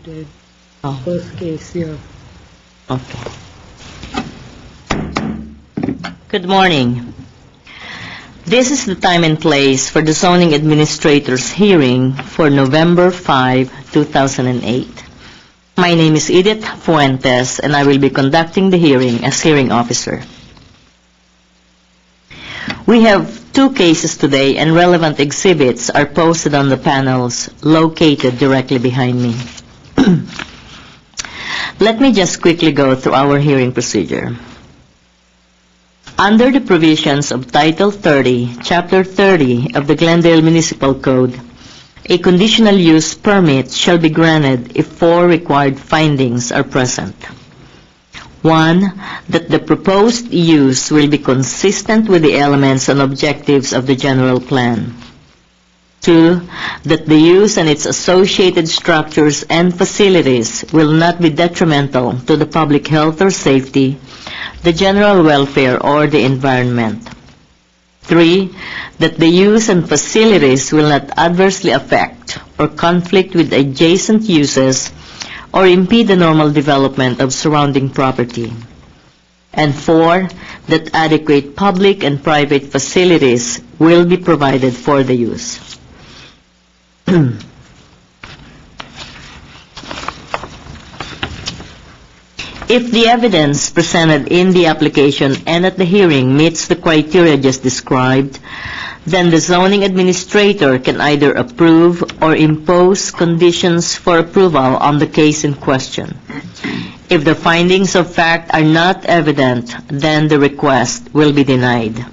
the Oh, first case here. okay. Good morning. This is the time and place for the zoning administrator's hearing for November 5, 2008. My name is Edith Fuentes, and I will be conducting the hearing as hearing officer. We have two cases today, and relevant exhibits are posted on the panels located directly behind me. Let me just quickly go through our hearing procedure. Under the provisions of Title 30, Chapter 30 of the Glendale Municipal Code, a conditional use permit shall be granted if four required findings are present. 1. That the proposed use will be consistent with the elements and objectives of the general plan. 2. That the use and its associated structures and facilities will not be detrimental to the public health or safety, the general welfare, or the environment. 3. That the use and facilities will not adversely affect or conflict with adjacent uses or impede the normal development of surrounding property. And 4. That adequate public and private facilities will be provided for the use. If the evidence presented in the application and at the hearing meets the criteria just described, then the zoning administrator can either approve or impose conditions for approval on the case in question. If the findings of fact are not evident, then the request will be denied.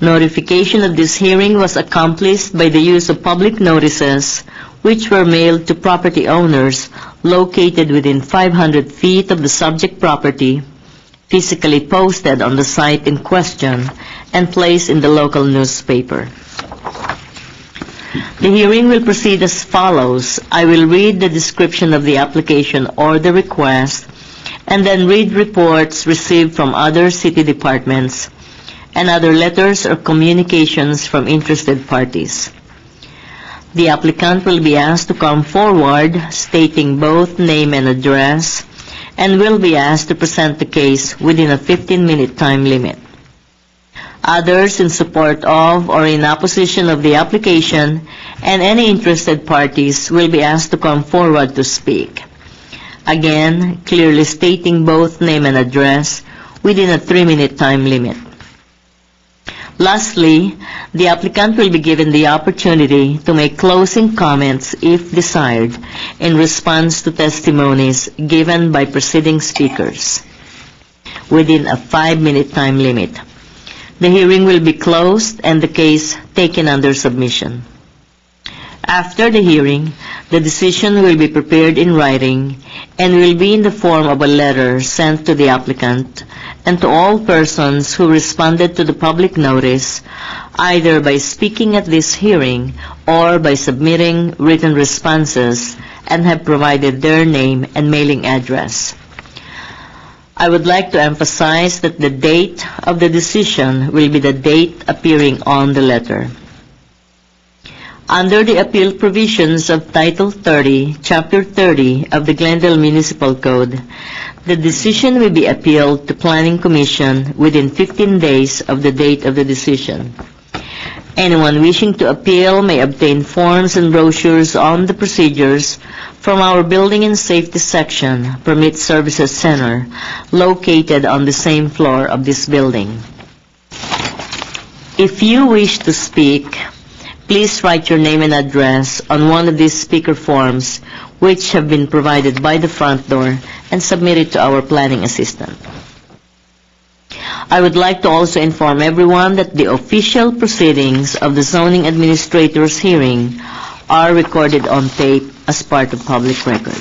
Notification of this hearing was accomplished by the use of public notices, which were mailed to property owners located within 500 feet of the subject property, physically posted on the site in question, and placed in the local newspaper. The hearing will proceed as follows. I will read the description of the application or the request, and then read reports received from other city departments and other letters or communications from interested parties. The applicant will be asked to come forward, stating both name and address, and will be asked to present the case within a 15-minute time limit. Others in support of or in opposition of the application and any interested parties will be asked to come forward to speak. Again, clearly stating both name and address within a 3-minute time limit. Lastly, the applicant will be given the opportunity to make closing comments if desired in response to testimonies given by preceding speakers within a 5-minute time limit. The hearing will be closed and the case taken under submission. After the hearing, the decision will be prepared in writing and will be in the form of a letter sent to the applicant and to all persons who responded to the public notice, either by speaking at this hearing or by submitting written responses and have provided their name and mailing address. I would like to emphasize that the date of the decision will be the date appearing on the letter. Under the appeal provisions of Title 30, Chapter 30 of the Glendale Municipal Code, the decision will be appealed to Planning Commission within 15 days of the date of the decision. Anyone wishing to appeal may obtain forms and brochures on the procedures from our Building and Safety Section, Permit Services Center, located on the same floor of this building. If you wish to speak, please write your name and address on one of these speaker forms, which have been provided by the front door, and submit it to our planning assistant. I would like to also inform everyone that the official proceedings of the zoning administrator's hearing are recorded on tape as part of public record.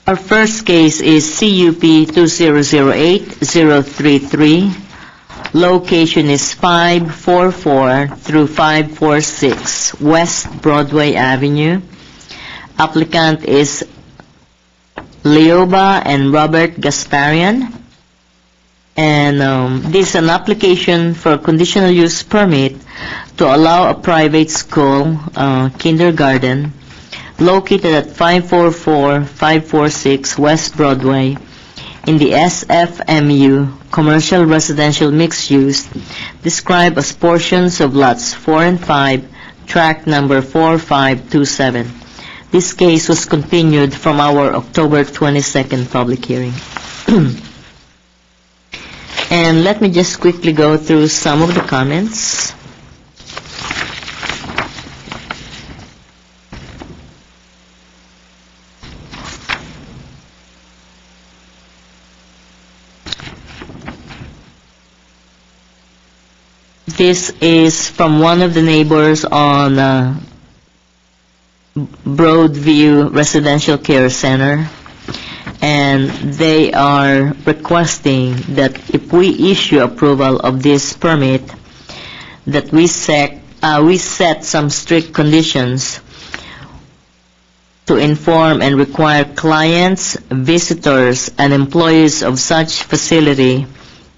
Our first case is CUP 2008-033. Location is 544 through 546 West Broadway Avenue. Applicant is Leoba and Robert Gasparian. And this is an application for a conditional use permit to allow a private school, kindergarten, located at 544-546 West Broadway in the SFMU, Commercial Residential Mixed Use, described as portions of lots 4 and 5, tract number 4527. This case was continued from our October 22nd public hearing. And let me just quickly go through some of the comments. This is from one of the neighbors on Broadview Residential Care Center, and they are requesting that if we issue approval of this permit, that we set some strict conditions to inform and require clients, visitors, and employees of such facility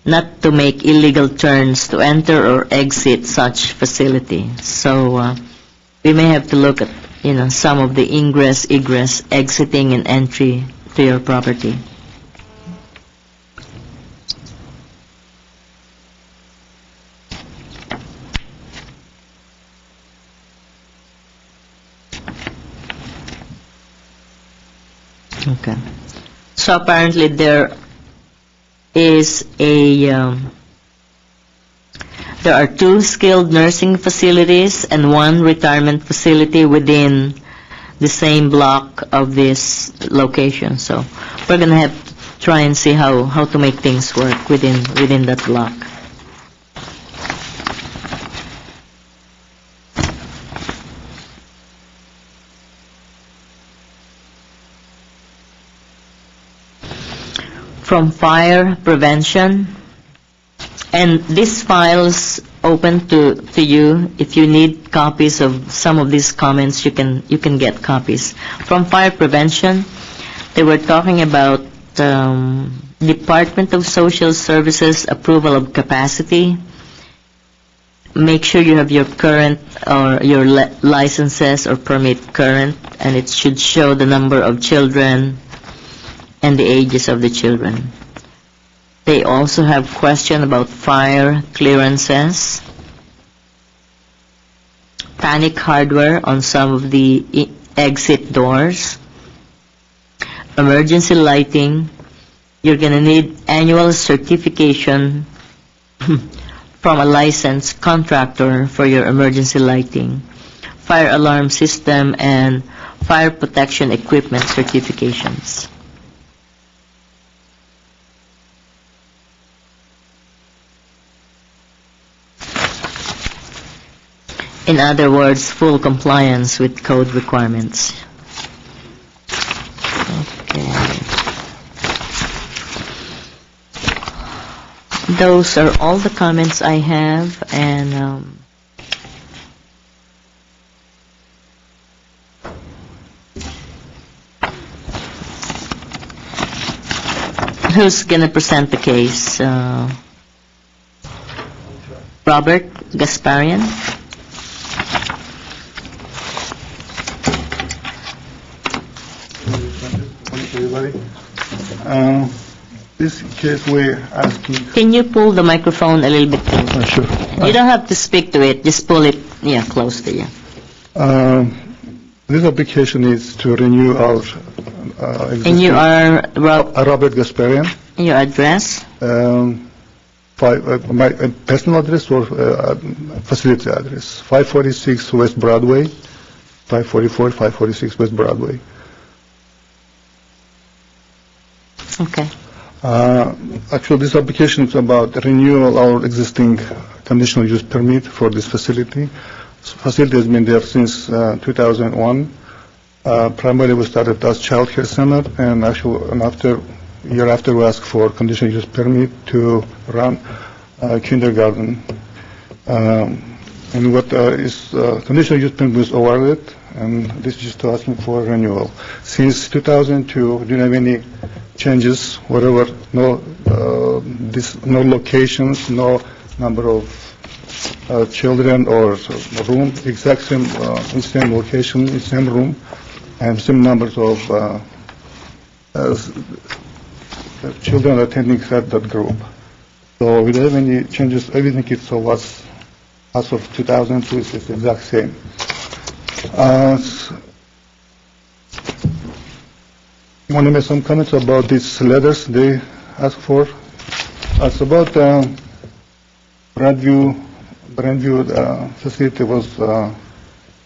not to make illegal turns to enter or exit such facility. So we may have to look at, some of the ingress, egress, exiting, and entry to your property. Okay. So apparently there are 2 skilled nursing facilities and 1 retirement facility within the same block of this location. So we're going to have to try and see how to make things work within that block. From fire prevention, and this file's open to you. If you need copies of some of these comments, you can get copies. From fire prevention, they were talking about Department of Social Services approval of capacity. Make sure you have your current or your licenses or permit current, and it should show the number of children and the ages of the children. They also have question about fire clearances, panic hardware on some of the exit doors, emergency lighting. You're going to need annual certification from a licensed contractor for your emergency lighting, fire alarm system, and fire protection equipment certifications. In other words, full compliance with code requirements. Okay. Those are all the comments I have, and who's going to present the case? Robert Gasparian? Everybody. This case we're asking... Can you pull the microphone a little bit closer? Sure. You don't have to speak to it, just pull it close to you. This application is to renew our existing... And you are... Robert Gasparian. Your address? My personal address or facility address. 546 West Broadway. 546 West Broadway. Okay. Actually, this application is about renewal our existing conditional use permit for this facility. This facility has been there since 2001. Primarily, we started as child care center, and actually, year after, we asked for conditional use permit to run kindergarten. And what is conditional use permit was awarded and this is just asking for renewal. Since 2002, we didn't have any changes, whatever, no locations, no number of children or room, exact same location, same room, and same numbers of children attending that group. So we don't have any changes. Everything is was as of 2002 is the exact same. You want to make some comments about these letters they asked for? It's about Brandview facility was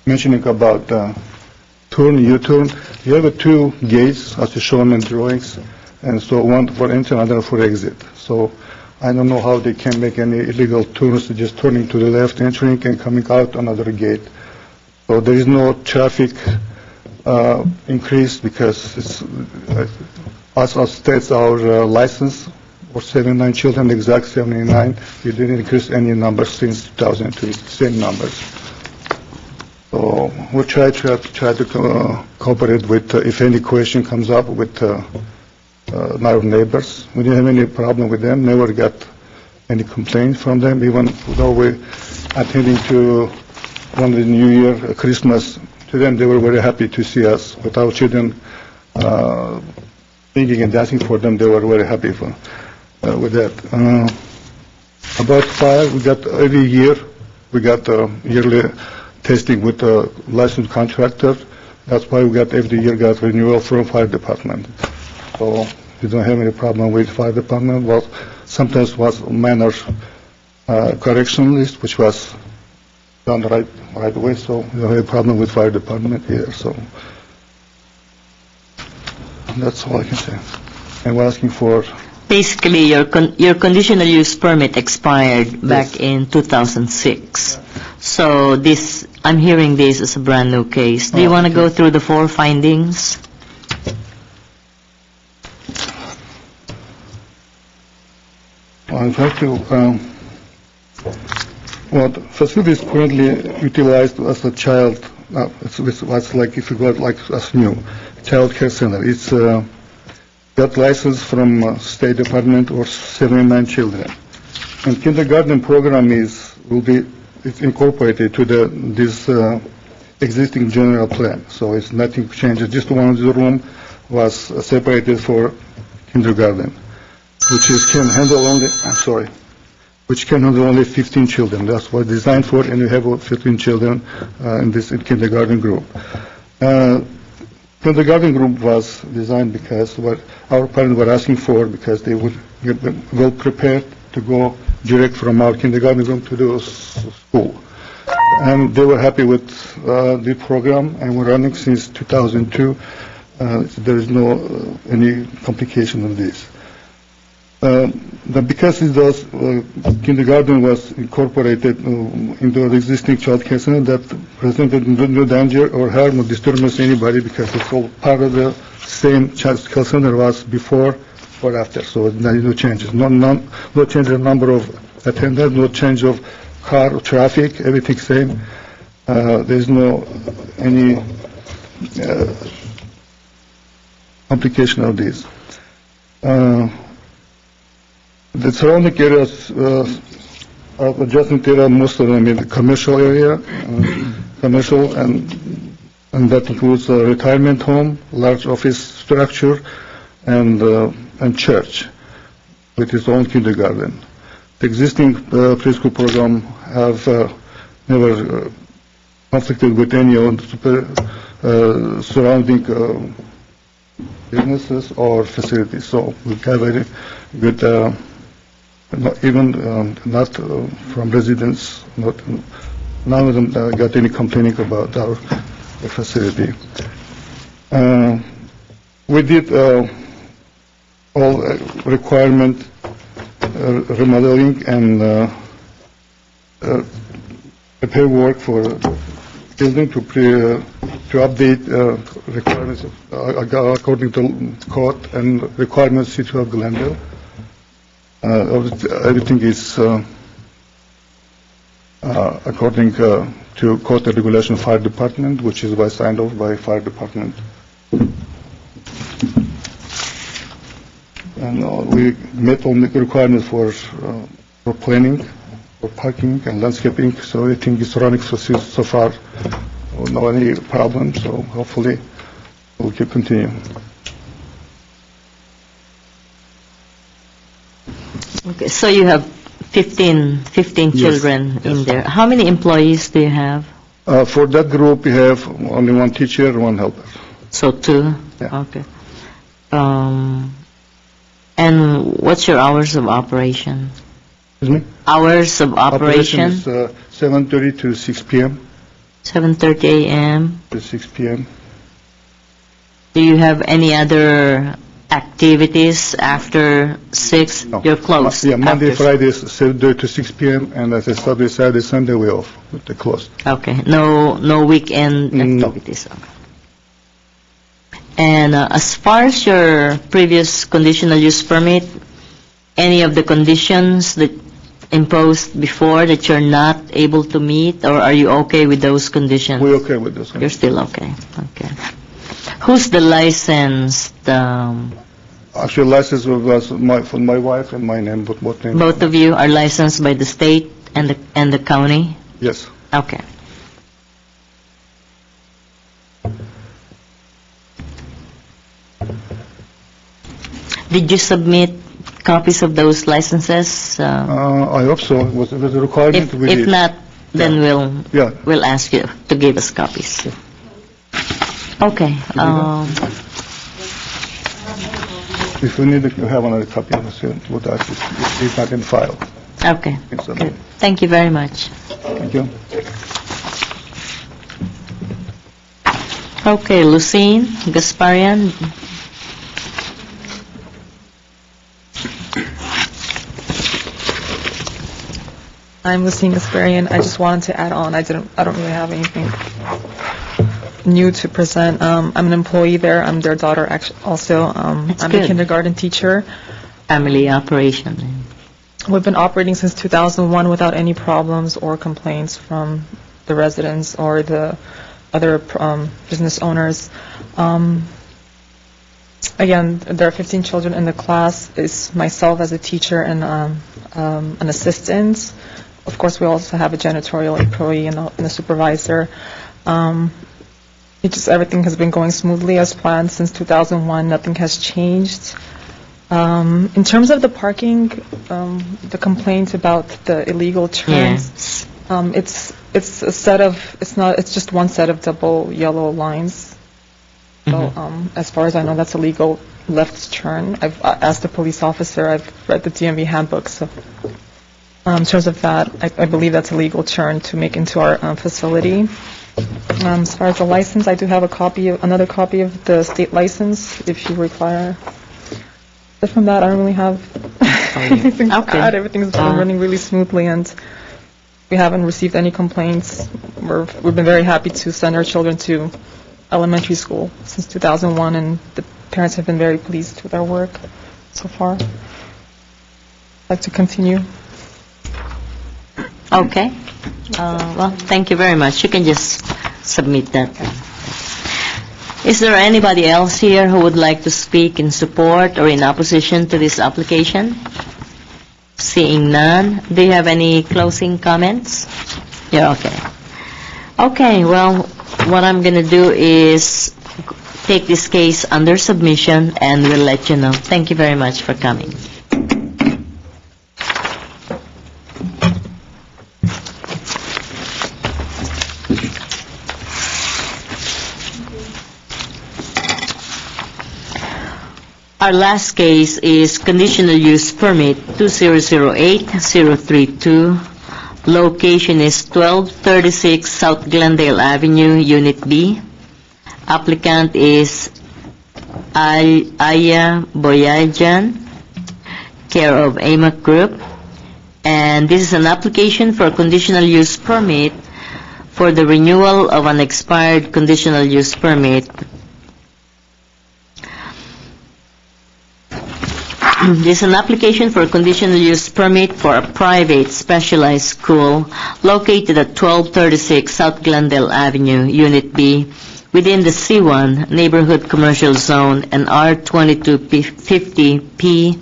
mentioning about turn, U-turn. You have two gates as shown in drawings, and so one for entry, another for exit. So I don't know how they can make any illegal turns, just turning to the left, entering, and coming out another gate. So there is no traffic increase because it's, as states our license for 79 children, exact 79. We didn't increase any numbers since 2002, same numbers. So we'll try to cooperate with if any question comes up with our neighbors. We didn't have any problem with them, never got any complaints from them, even though we're attending to one of the New Year, Christmas. To them, they were very happy to see us with our children singing and dancing for them. They were very happy with that. About fire, we got every year, we got yearly testing with a licensed contractor. That's why we got every year got renewal from fire department. So we don't have any problem with fire department. Well, sometimes was minor correction list, which was done right away. So we don't have a problem with fire department here. So that's all I can say. And we're asking for. Basically, your conditional use permit expired back in 2006. So this, I'm hearing this as a brand new case. Do you want to go through the 4 findings? I'll try to. Well, the facility is currently utilized as a child. It's like if you got like as new child care center. It's got license from State Department or 79 children. And kindergarten program will be incorporated to this existing general plan. So it's nothing changes. Just one of the room was separated for kindergarten, which can handle only. Which can handle only 15 children. That's what it's designed for, and we have 15 children in this kindergarten group. Kindergarten group was designed because what our parents were asking for, because they would get well prepared to go direct from our kindergarten room to the school. And they were happy with the program, and we're running since 2002. There is no any complication of this. Because kindergarten was incorporated into the existing child care center, that presented no danger or harm or disturbance to anybody, because it's all part of the same child care center was before or after. So there is no changes. No change in the number of attendants, no change of car or traffic, everything same. There's no any complication of this. The surrounding areas are adjacent area, most of them in the commercial area, commercial, and that includes a retirement home, large office structure, and church with its own kindergarten. The existing preschool program have never conflicted with any of the surrounding businesses or facilities. So we have a good. Not from residents, none of them got any complaining about our facility. We did all requirement remodeling and paperwork for building to update requirements according to code and requirements City of Glendale. Everything is according to Code and Regulation Fire Department, which is signed off by Fire Department. And we met all the requirements for planning, for parking and landscaping, so I think it's running so far. No any problems, so hopefully we'll keep continuing. Okay, so you have 15 children in yes. there. How many employees do you have? For that group, we have only one teacher and one helper. So 2? Yeah. Okay. And what's your hours of operation? Excuse me? Hours of operation? Is 7:30 to 6 p.m. 7:30 a.m. to 6 p.m. Do you have any other activities after 6? No. You're closed? Yeah, Monday, after Friday is 7:30 to 6 p.m. and as I Saturday, Saturday, Sunday, we're off. They're closed. Okay. No weekend No. activities? Okay. And as far as your previous conditional use permit, any of the conditions that imposed before that you're not able to meet, or are you okay with those conditions? We're okay with this. You're still okay. Okay. Who's the licensed? Actually, license was for my wife and my name, but both names. Both of you are licensed by the state and the county? Yes. Okay. Did you submit copies of those licenses? I hope so. Was it a requirement? If not, then Yeah. we'll ask you to give us copies. Okay. If we need to have another copy, we'll ask if it's not in file. Okay. It's, Good. Thank you very much. Thank you. Okay, Lucine Gasparian. I'm Lucine Gasparian. I just wanted to add on. I don't really have anything new to present. I'm an employee there. I'm their daughter also. That's I'm good. a kindergarten teacher. Family operation. We've been operating since 2001 without any problems or complaints from the residents or the other business owners. Again, there are 15 children in the class. It's myself as a teacher and an assistant. Of course, we also have a janitorial employee and a supervisor. Everything has been going smoothly as planned since 2001. Nothing has changed. In terms of the parking, the complaint about the illegal turns, it's a set of, it's just one set of double yellow lines. So as far as I know, that's a legal left turn. I've asked the police officer. I've read the DMV handbook. So in terms of that, I believe that's a legal turn to make into our facility. As far as the license, I do have another copy of the state license if you require. But from that, I don't really have anything to add. Everything's been running really smoothly, and we haven't received any complaints. We've been very happy to send our children to elementary school since 2001, and the parents have been very pleased with our work so far. I'd like to continue. Okay. Well, thank you very much. You can just submit that. Is there anybody else here who would like to speak in support or in opposition to this application? Seeing none, do you have any closing comments? Yeah, okay. Okay, well, what I'm going to do is take this case under submission and we'll let you know. Thank you very much for coming. Our last case is conditional use permit 2008-032. Location is 1236 South Glendale Avenue, Unit B. Applicant is Aya Boyajan, care of AMAC Group. And this is an application for a conditional use permit for the renewal of an expired conditional use permit. This is an application for a conditional use permit for a private specialized school located at 1236 South Glendale Avenue, Unit B, within the C1 Neighborhood Commercial Zone and R2250P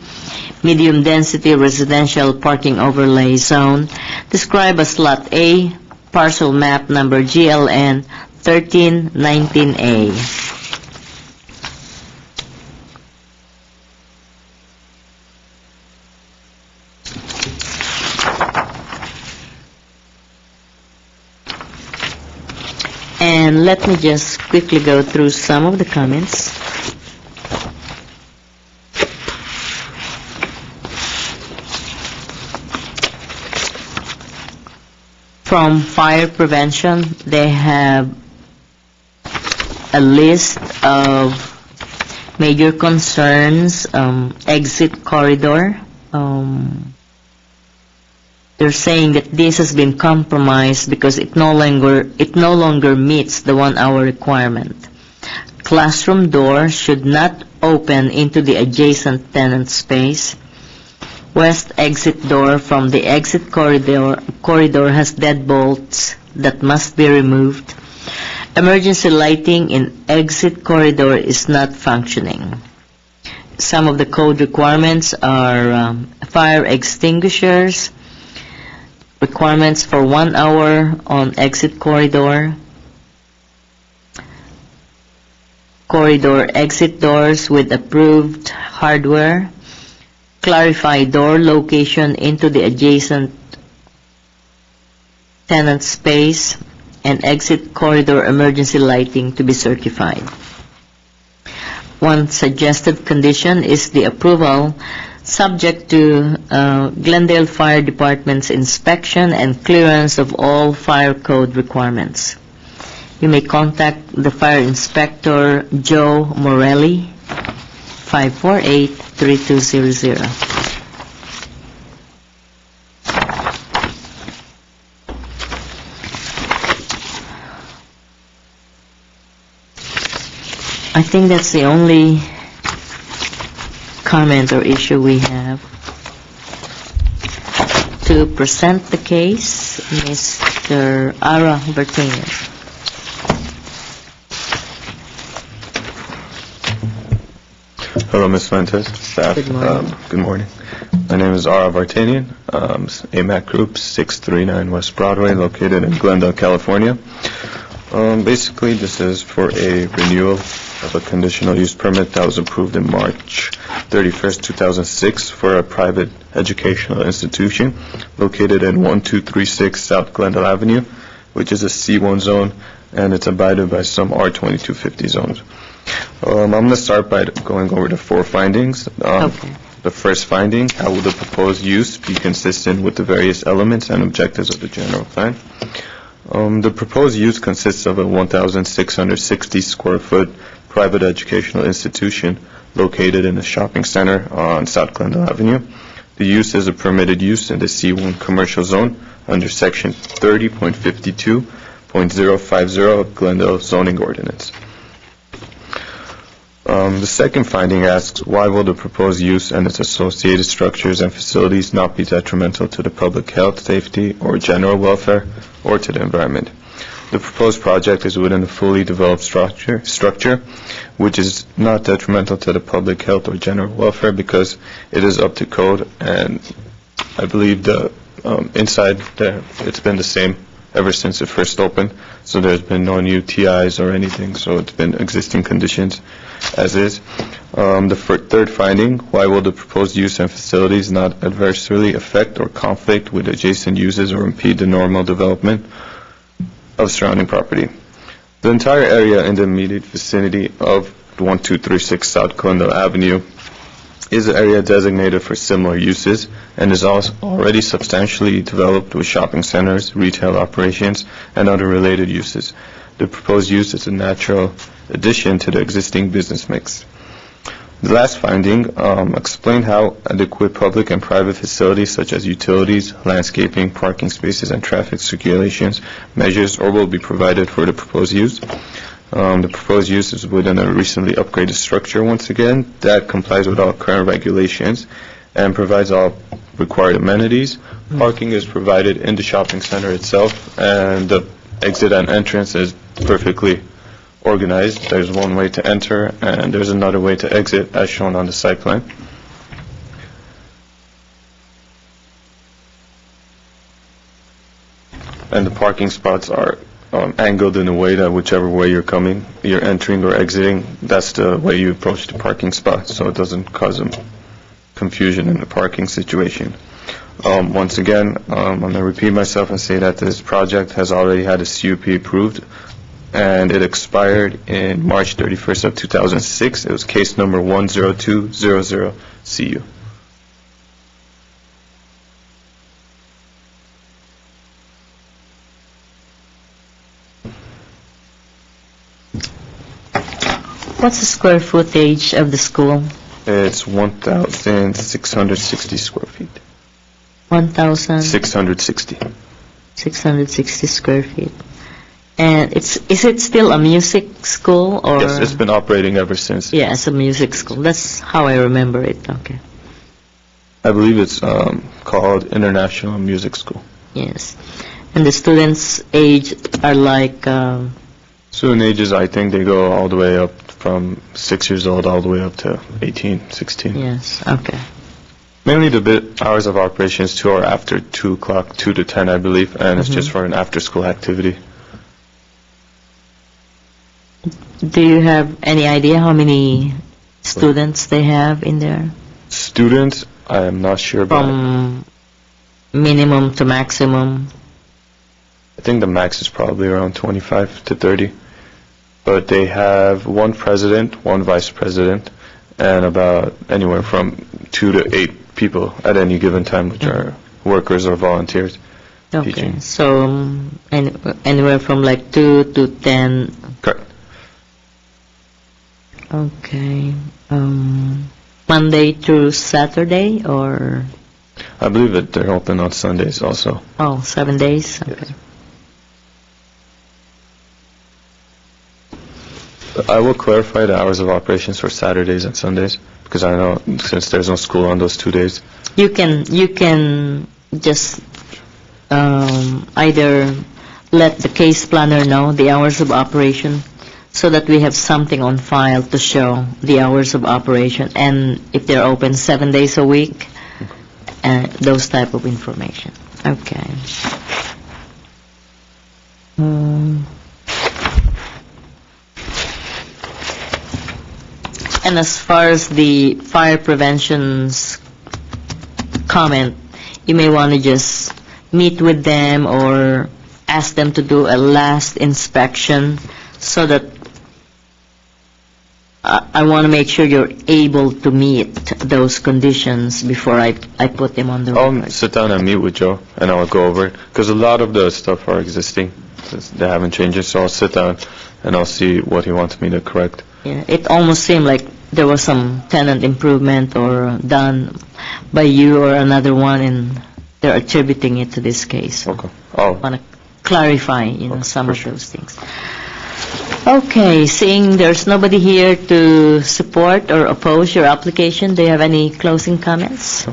Medium Density Residential Parking Overlay Zone, described as Lot A, parcel map number GLN 1319A. And let me just quickly go through some of the comments. From fire prevention, they have a list of major concerns, exit corridor. They're saying that this has been compromised because it no longer meets the 1-hour requirement. Classroom door should not open into the adjacent tenant space. West exit door from the exit corridor has deadbolts that must be removed. Emergency lighting in exit corridor is not functioning. Some of the code requirements are fire extinguishers, requirements for 1 hour on exit corridor, corridor exit doors with approved hardware, clarify door location into the adjacent tenant space, and exit corridor emergency lighting to be certified. One suggested condition is the approval subject to Glendale Fire Department's inspection and clearance of all fire code requirements. You may contact the Fire Inspector Joe Morelli, 548-3200. I think that's the only comment or issue we have. To present the case, Mr. Ara Bertanian. Hello, Ms. Fuentes, staff. Good morning. Good morning. My name is Ara Vartanian, AMAC Group, 639 West Broadway, located in Glendale, California. Basically, this is for a renewal of a conditional use permit that was approved in March 31st, 2006 for a private educational institution located in 1236 South Glendale Avenue, which is a C1 zone, and it's abided by some R2250 zones. I'm going to start by going over the 4 findings. Okay. The first finding, how will the proposed use be consistent with the various elements and objectives of the general plan? The proposed use consists of a 1,660 square foot private educational institution located in a shopping center on South Glendale Avenue. The use is a permitted use in the C1 commercial zone under section 30.52.050 of Glendale zoning ordinance. The second finding asks, why will the proposed use and its associated structures and facilities not be detrimental to the public health, safety, or general welfare, or to the environment? The proposed project is within a fully developed structure, which is not detrimental to the public health or general welfare because it is up to code, and I believe the inside there, it's been the same ever since it first opened, so there's been no new TIs or anything, so it's been existing conditions as is. The third finding, why will the proposed use and facilities not adversely affect or conflict with adjacent uses or impede the normal development of surrounding property? The entire area in the immediate vicinity of 1236 South Glendale Avenue is an area designated for similar uses and is also already substantially developed with shopping centers, retail operations, and other related uses. The proposed use is a natural addition to the existing business mix. The last finding, explain how adequate public and private facilities such as utilities, landscaping, parking spaces, and traffic circulations measures or will be provided for the proposed use. The proposed use is within a recently upgraded structure, once again, that complies with all current regulations and provides all required amenities. Parking is provided in the shopping center itself, and the exit and entrance is perfectly organized. There's one way to enter, and there's another way to exit, as shown on the site plan. And the parking spots are angled in a way that whichever way you're entering or exiting, that's the way you approach the parking spot, so it doesn't cause confusion in the parking situation. Once again, I'm going to repeat myself and say that this project has already had a CUP approved, and it expired in March 31st of 2006. It was case number 10200CU. What's the square footage of the school? It's 1,660 square feet. 1,660 660. square feet. And is it still a music school or? Yes, it's been operating ever since. Yeah, it's a music school. That's how I remember it. Okay. I believe it's called International Music School. Yes. And the students' age are like. Student ages, I think they go all the way up from 6 years old all the way up to 18, 16. Yes. Okay. Mainly the hours of operations 2 are after 2 o'clock, 2 to 10, I believe, and it's just for an after-school activity. Do you have any idea how many students they have in there? Students, I am not sure about. From minimum to maximum? I think the max is probably around 25 to 30. But they have one president, one vice president, and about anywhere from 2 to 8 people at any given time, which are workers or volunteers teaching. So anywhere from like 2 to 10. Correct. Okay. Monday through Saturday or? I believe that they're open on Sundays also. Oh, 7 days? Okay. Yes. I will clarify the hours of operations for Saturdays and Sundays, because I know since there's no school on those 2 days. You can just either let the case planner know the hours of operation so that we have something on file to show the hours of operation and if they're open 7 days a week, those type of information. Okay. And as far as the fire prevention's comment, you may want to just meet with them or ask them to do a last inspection so that I want to make sure you're able to meet those conditions before I put them on the record. I'll sit down and meet with Joe, and I'll go over it, because a lot of the stuff are existing. They haven't changed, so I'll sit down and I'll see what he wants me to correct. Yeah, it almost seemed like there was some tenant improvement or done by you or another one, and they're attributing it to this case. Okay. I want to clarify, some of sure. those things. Okay, seeing there's nobody here to support or oppose your application, do you have any closing comments?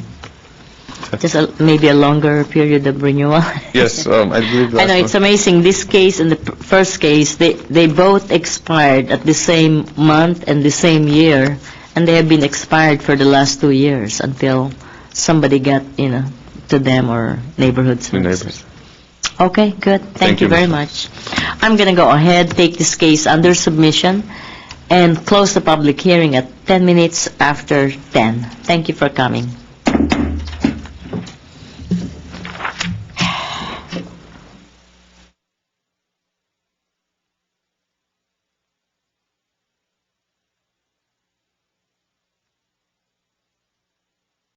Just maybe a longer period of renewal? Yes, I believe I know, it's amazing. This case and the first case, they both expired at the same month and the same year, and they have been expired for the last 2 years until somebody got, to them or neighborhood services. neighbors. Okay, good. Thank you very much. I'm going to go ahead, take this case under submission, and close the public hearing at 10 minutes after 10. Thank you for coming.